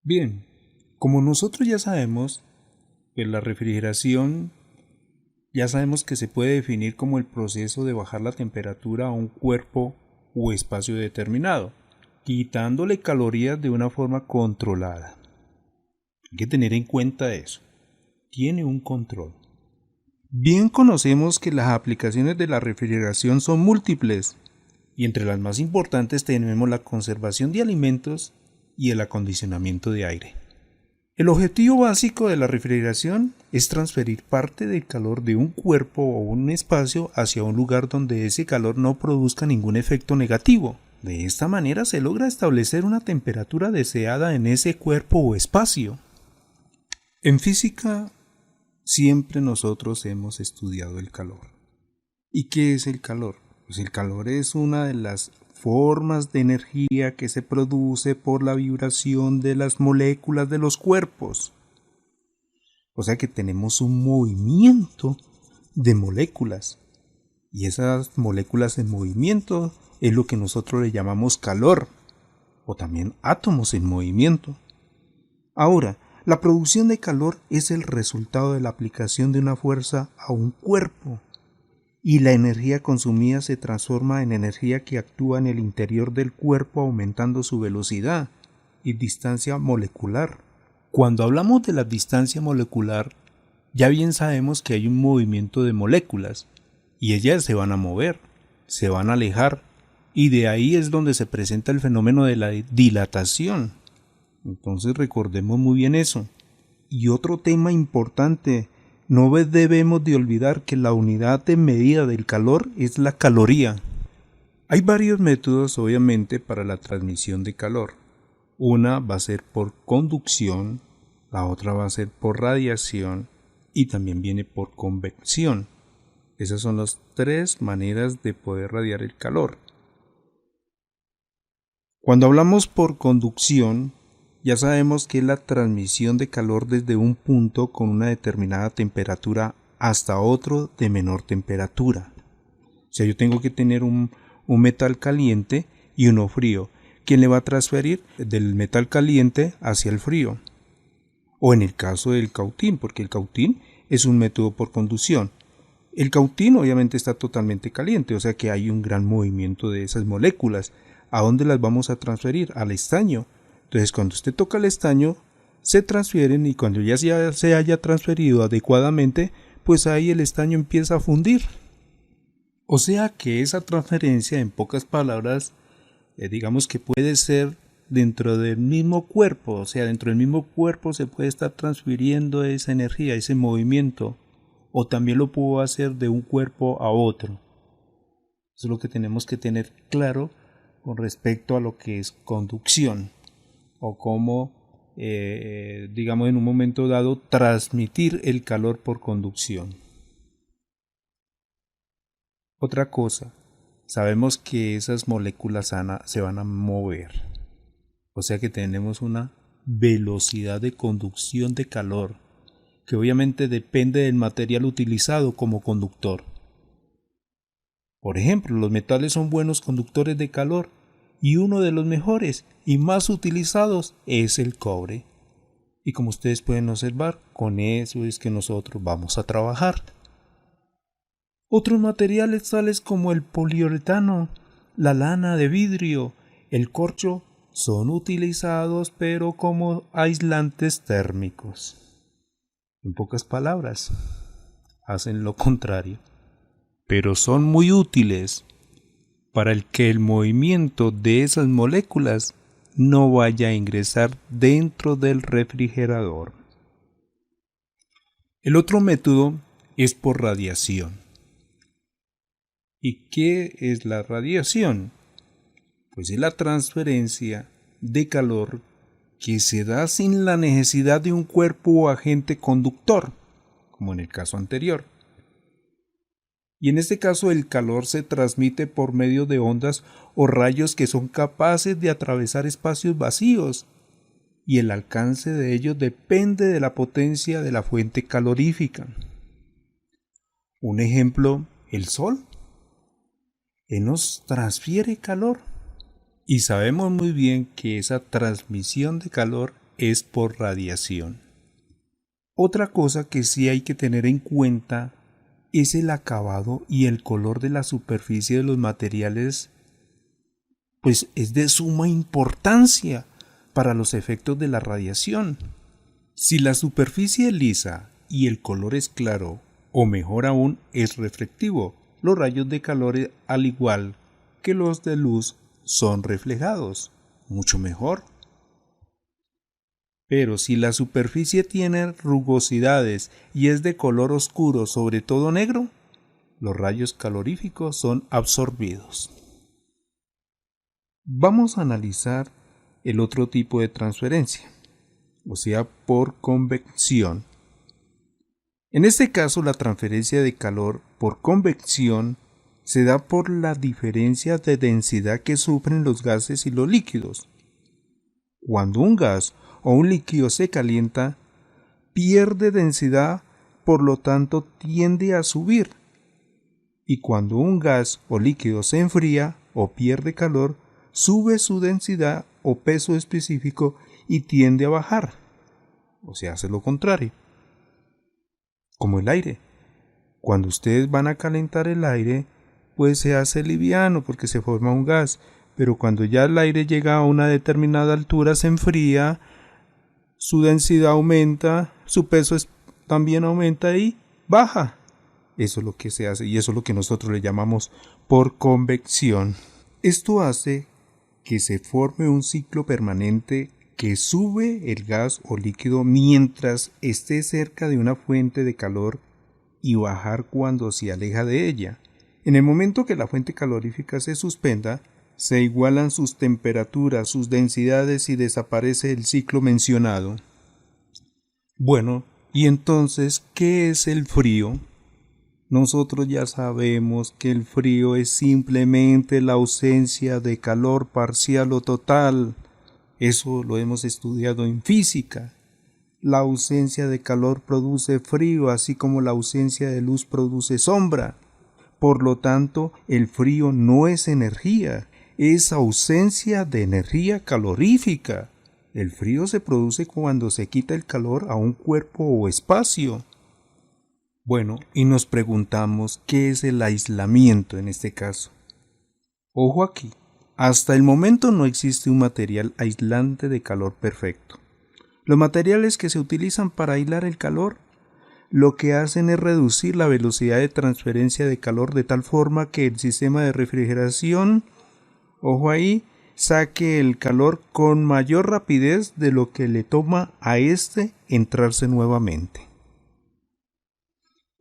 Bien, como nosotros ya sabemos que la refrigeración, ya sabemos que se puede definir como el proceso de bajar la temperatura a un cuerpo o espacio determinado, quitándole calorías de una forma controlada. Hay que tener en cuenta eso. Tiene un control. Bien conocemos que las aplicaciones de la refrigeración son múltiples y entre las más importantes tenemos la conservación de alimentos y el acondicionamiento de aire. El objetivo básico de la refrigeración es transferir parte del calor de un cuerpo o un espacio hacia un lugar donde ese calor no produzca ningún efecto negativo. De esta manera se logra establecer una temperatura deseada en ese cuerpo o espacio. En física, siempre nosotros hemos estudiado el calor. ¿Y qué es el calor? Pues el calor es una de las formas de energía que se produce por la vibración de las moléculas de los cuerpos. O sea que tenemos un movimiento de moléculas. Y esas moléculas en movimiento es lo que nosotros le llamamos calor, o también átomos en movimiento. Ahora, la producción de calor es el resultado de la aplicación de una fuerza a un cuerpo, y la energía consumida se transforma en energía que actúa en el interior del cuerpo aumentando su velocidad y distancia molecular. Cuando hablamos de la distancia molecular, ya bien sabemos que hay un movimiento de moléculas y ellas se van a mover, se van a alejar, y de ahí es donde se presenta el fenómeno de la dilatación. Entonces recordemos muy bien eso. Y otro tema importante, no debemos de olvidar que la unidad de medida del calor es la caloría. Hay varios métodos obviamente para la transmisión de calor. Una va a ser por conducción, la otra va a ser por radiación y también viene por convección. Esas son las tres maneras de poder radiar el calor. Cuando hablamos por conducción, ya sabemos que es la transmisión de calor desde un punto con una determinada temperatura hasta otro de menor temperatura. O sea, yo tengo que tener un metal caliente y uno frío. ¿Quién le va a transferir del metal caliente hacia el frío? O en el caso del cautín, porque el cautín es un método por conducción. El cautín obviamente está totalmente caliente, o sea que hay un gran movimiento de esas moléculas. ¿A dónde las vamos a transferir? Al estaño. Entonces cuando usted toca el estaño, se transfieren y cuando ya se haya transferido adecuadamente, pues ahí el estaño empieza a fundir. O sea que esa transferencia, en pocas palabras, digamos que puede ser dentro del mismo cuerpo, o sea, dentro del mismo cuerpo se puede estar transfiriendo esa energía, ese movimiento, o también lo puedo hacer de un cuerpo a otro. Eso es lo que tenemos que tener claro con respecto a lo que es conducción, o cómo, digamos, en un momento dado, transmitir el calor por conducción. Otra cosa, sabemos que esas moléculas se van a mover, o sea que tenemos una velocidad de conducción de calor, que obviamente depende del material utilizado como conductor. Por ejemplo, los metales son buenos conductores de calor y uno de los mejores y más utilizados es el cobre. Y como ustedes pueden observar, con eso es que nosotros vamos a trabajar. Otros materiales tales como el poliuretano, la lana de vidrio, el corcho, son utilizados pero como aislantes térmicos. En pocas palabras, hacen lo contrario. Pero son muy útiles para que el movimiento de esas moléculas no vaya a ingresar dentro del refrigerador. El otro método es por radiación. ¿Y qué es la radiación? Pues es la transferencia de calor que se da sin la necesidad de un cuerpo o agente conductor, como en el caso anterior. Y en este caso el calor se transmite por medio de ondas o rayos que son capaces de atravesar espacios vacíos, y el alcance de ellos depende de la potencia de la fuente calorífica. Un ejemplo, el sol. Él nos transfiere calor y sabemos muy bien que esa transmisión de calor es por radiación. Otra cosa que sí hay que tener en cuenta es el acabado y el color de la superficie de los materiales, pues es de suma importancia para los efectos de la radiación. Si la superficie es lisa y el color es claro, o mejor aún, es reflectivo, los rayos de calor, al igual que los de luz, son reflejados. Mucho mejor. Pero si la superficie tiene rugosidades y es de color oscuro, sobre todo negro, los rayos caloríficos son absorbidos. Vamos a analizar el otro tipo de transferencia, o sea, por convección. En este caso, la transferencia de calor por convección se da por la diferencia de densidad que sufren los gases y los líquidos. Cuando un gas o un líquido se calienta, pierde densidad, por lo tanto tiende a subir. Y cuando un gas o líquido se enfría o pierde calor, sube su densidad o peso específico y tiende a bajar. O sea, hace lo contrario. Como el aire. Cuando ustedes van a calentar el aire, pues se hace liviano porque se forma un gas, pero cuando ya el aire llega a una determinada altura se enfría, su densidad aumenta, su peso también aumenta y baja. Eso es lo que se hace y eso es lo que nosotros le llamamos por convección. Esto hace que se forme un ciclo permanente que sube el gas o líquido mientras esté cerca de una fuente de calor y bajar cuando se aleja de ella. En el momento que la fuente calorífica se suspenda, se igualan sus temperaturas, sus densidades y desaparece el ciclo mencionado. Bueno, y entonces, ¿qué es el frío? Nosotros ya sabemos que el frío es simplemente la ausencia de calor parcial o total. Eso lo hemos estudiado en física. La ausencia de calor produce frío, así como la ausencia de luz produce sombra. Por lo tanto, el frío no es energía, es ausencia de energía calorífica. El frío se produce cuando se quita el calor a un cuerpo o espacio. Bueno, y nos preguntamos qué es el aislamiento en este caso. Ojo aquí, hasta el momento no existe un material aislante de calor perfecto. Los materiales que se utilizan para aislar el calor lo que hacen es reducir la velocidad de transferencia de calor de tal forma que el sistema de refrigeración, ojo ahí, saque el calor con mayor rapidez de lo que le toma a éste entrarse nuevamente.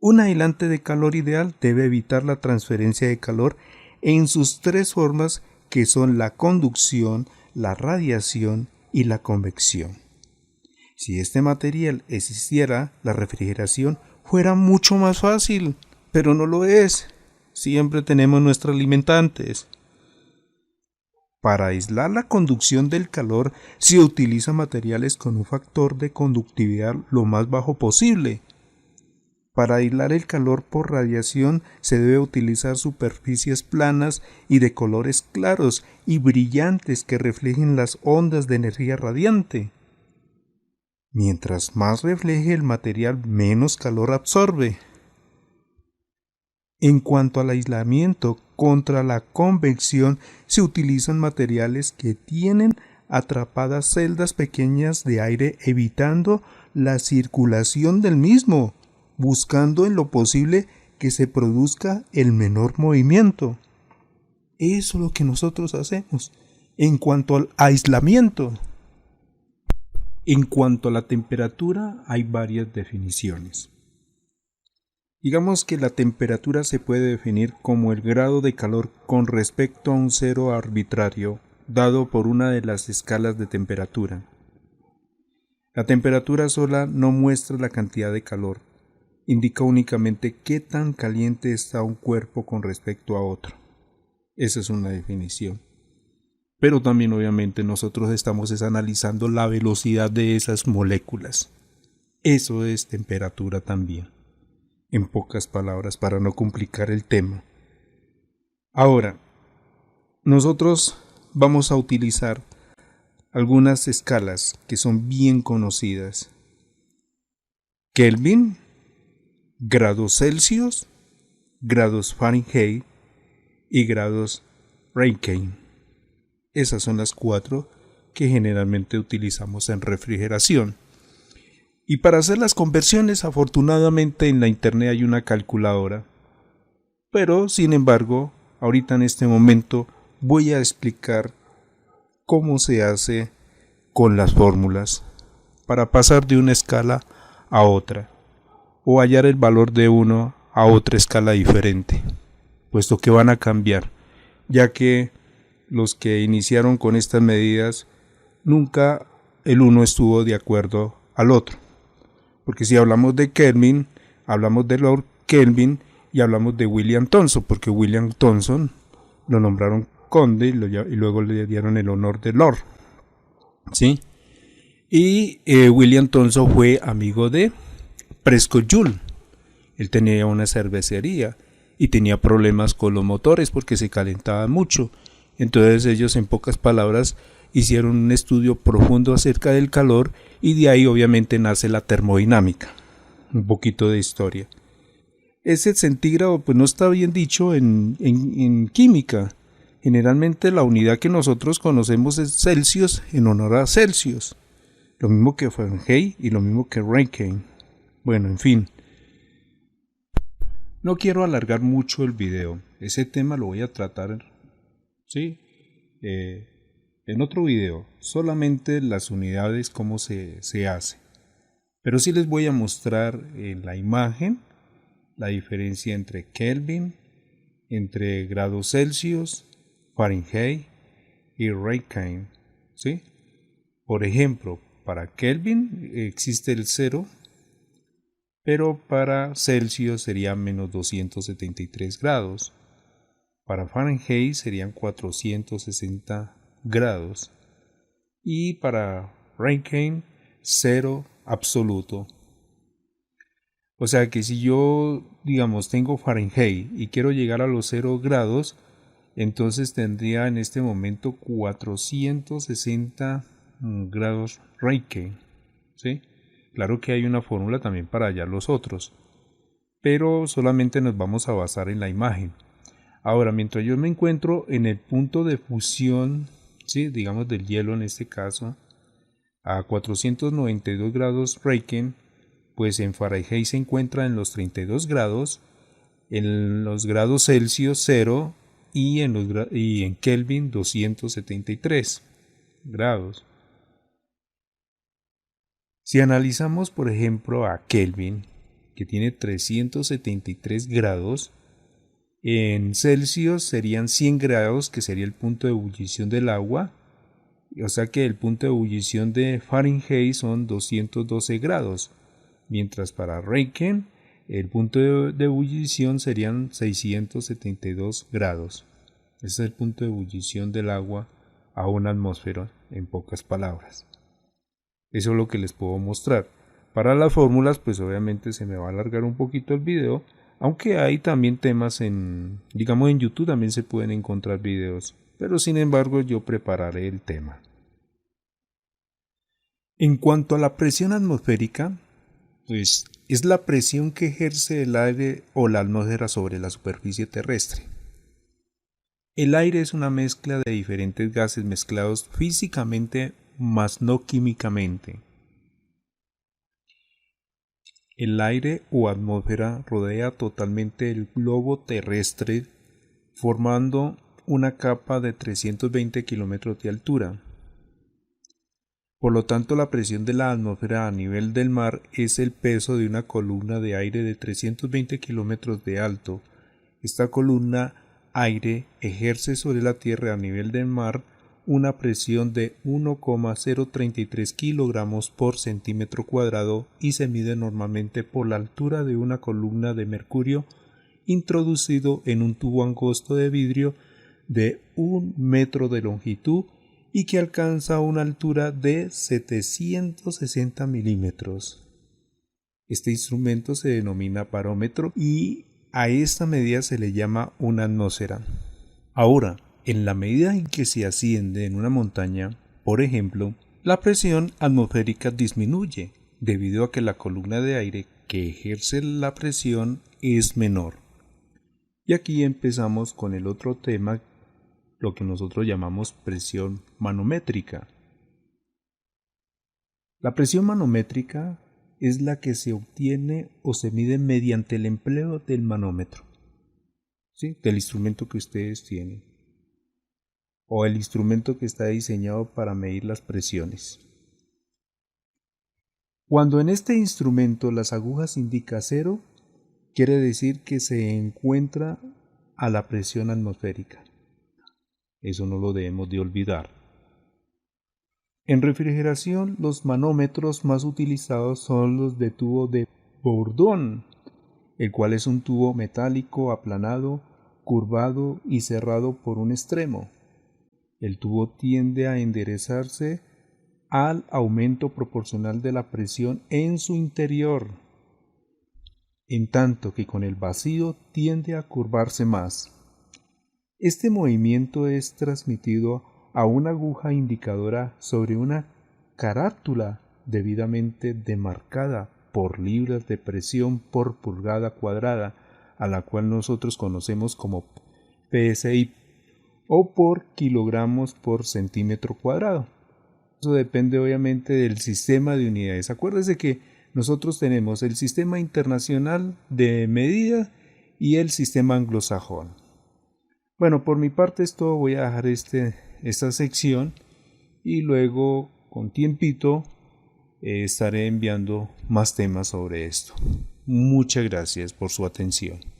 Un aislante de calor ideal debe evitar la transferencia de calor en sus tres formas que son la conducción, la radiación y la convección. Si este material existiera, la refrigeración fuera mucho más fácil, pero no lo es. Siempre tenemos nuestros limitantes. Para aislar la conducción del calor se utilizan materiales con un factor de conductividad lo más bajo posible. Para aislar el calor por radiación se debe utilizar superficies planas y de colores claros y brillantes que reflejen las ondas de energía radiante. Mientras más refleje el material, menos calor absorbe. En cuanto al aislamiento contra la convección, se utilizan materiales que tienen atrapadas celdas pequeñas de aire, evitando la circulación del mismo, buscando en lo posible que se produzca el menor movimiento. Eso es lo que nosotros hacemos. En cuanto al aislamiento, en cuanto a la temperatura, hay varias definiciones. Digamos que la temperatura se puede definir como el grado de calor con respecto a un cero arbitrario, dado por una de las escalas de temperatura. La temperatura sola no muestra la cantidad de calor, indica únicamente qué tan caliente está un cuerpo con respecto a otro. Esa es una definición. Pero también obviamente nosotros estamos analizando la velocidad de esas moléculas. Eso es temperatura también. En pocas palabras, para no complicar el tema. Ahora, nosotros vamos a utilizar algunas escalas que son bien conocidas: Kelvin, grados Celsius, grados Fahrenheit y grados Rankine. Esas son las 4 que generalmente utilizamos en refrigeración. Y para hacer las conversiones, afortunadamente en la internet hay una calculadora. Pero, sin embargo, ahorita en este momento voy a explicar cómo se hace con las fórmulas para pasar de una escala a otra o hallar el valor de uno a otra escala diferente, puesto que van a cambiar, ya que los que iniciaron con estas medidas nunca el uno estuvo de acuerdo al otro. Porque si hablamos de Kelvin, hablamos de Lord Kelvin y hablamos de William Thomson, porque William Thomson lo nombraron conde y luego le dieron el honor de Lord. ¿Sí? Y William Thomson fue amigo de Prescott Joule. Él tenía una cervecería y tenía problemas con los motores porque se calentaban mucho. Entonces ellos, en pocas palabras, hicieron un estudio profundo acerca del calor y de ahí obviamente nace la termodinámica. Un poquito de historia. Ese centígrado pues no está bien dicho en química. Generalmente la unidad que nosotros conocemos es Celsius en honor a Celsius. Lo mismo que Fahrenheit y lo mismo que Rankine. Bueno, en fin. No quiero alargar mucho el video. Ese tema lo voy a tratar, ¿sí? En otro video. Solamente las unidades, cómo se hace. Pero sí les voy a mostrar en la imagen la diferencia entre Kelvin, entre grados Celsius, Fahrenheit y Rankine, ¿sí? Por ejemplo, para Kelvin existe el 0, pero para Celsius sería menos 273 grados. Para Fahrenheit serían 460 grados. Y para Rankine, 0 absoluto. O sea que si yo, digamos, tengo Fahrenheit y quiero llegar a los 0 grados, entonces tendría en este momento 460 grados Rankine, ¿sí? Claro que hay una fórmula también para hallar los otros, pero solamente nos vamos a basar en la imagen. Ahora, mientras yo me encuentro en el punto de fusión, ¿sí? Digamos del hielo en este caso, a 492 grados Rankine, pues en Fahrenheit se encuentra en los 32 grados, en los grados Celsius 0 y en Kelvin 273 grados. Si analizamos por ejemplo a Kelvin, que tiene 373 grados, en Celsius serían 100 grados, que sería el punto de ebullición del agua, o sea que el punto de ebullición de Fahrenheit son 212 grados. Mientras para Rankine el punto de ebullición serían 672 grados. Ese es el punto de ebullición del agua a una atmósfera, en pocas palabras. Eso es lo que les puedo mostrar. Para las fórmulas, pues obviamente se me va a alargar un poquito el video, aunque hay también temas digamos en YouTube también se pueden encontrar videos, pero sin embargo yo prepararé el tema. En cuanto a la presión atmosférica, pues es la presión que ejerce el aire o la atmósfera sobre la superficie terrestre. El aire es una mezcla de diferentes gases mezclados físicamente, mas no químicamente. El aire o atmósfera rodea totalmente el globo terrestre, formando una capa de 320 kilómetros de altura. Por lo tanto, la presión de la atmósfera a nivel del mar es el peso de una columna de aire de 320 kilómetros de alto. Esta columna aire ejerce sobre la Tierra a nivel del mar una presión de 1,033 kilogramos por centímetro cuadrado y se mide normalmente por la altura de una columna de mercurio introducido en un tubo angosto de vidrio de 1 metro de longitud y que alcanza una altura de 760 milímetros. Este instrumento se denomina barómetro y a esta medida se le llama una atmósfera. Ahora, en la medida en que se asciende en una montaña, Por ejemplo, la presión atmosférica disminuye debido a que la columna de aire que ejerce la presión es menor. Y aquí empezamos con el otro tema, lo que nosotros llamamos presión manométrica. La presión manométrica es la que se obtiene o se mide mediante el empleo del manómetro, ¿sí? Del instrumento que ustedes tienen, o el instrumento que está diseñado para medir las presiones. Cuando en este instrumento las agujas indican 0, quiere decir que se encuentra a la presión atmosférica. Eso no lo debemos de olvidar. En refrigeración, los manómetros más utilizados son los de tubo de Bourdon, el cual es un tubo metálico aplanado, curvado y cerrado por un extremo. El tubo tiende a enderezarse al aumento proporcional de la presión en su interior, en tanto que con el vacío tiende a curvarse más. Este movimiento es transmitido a una aguja indicadora sobre una carátula debidamente demarcada por libras de presión por pulgada cuadrada, a la cual nosotros conocemos como PSI, o por kilogramos por centímetro cuadrado. Eso depende obviamente del sistema de unidades. Acuérdese que nosotros tenemos el sistema internacional de medida y el sistema anglosajón. Bueno, por mi parte es todo. Voy a dejar esta sección y luego con tiempito estaré enviando más temas sobre esto. Muchas gracias por su atención.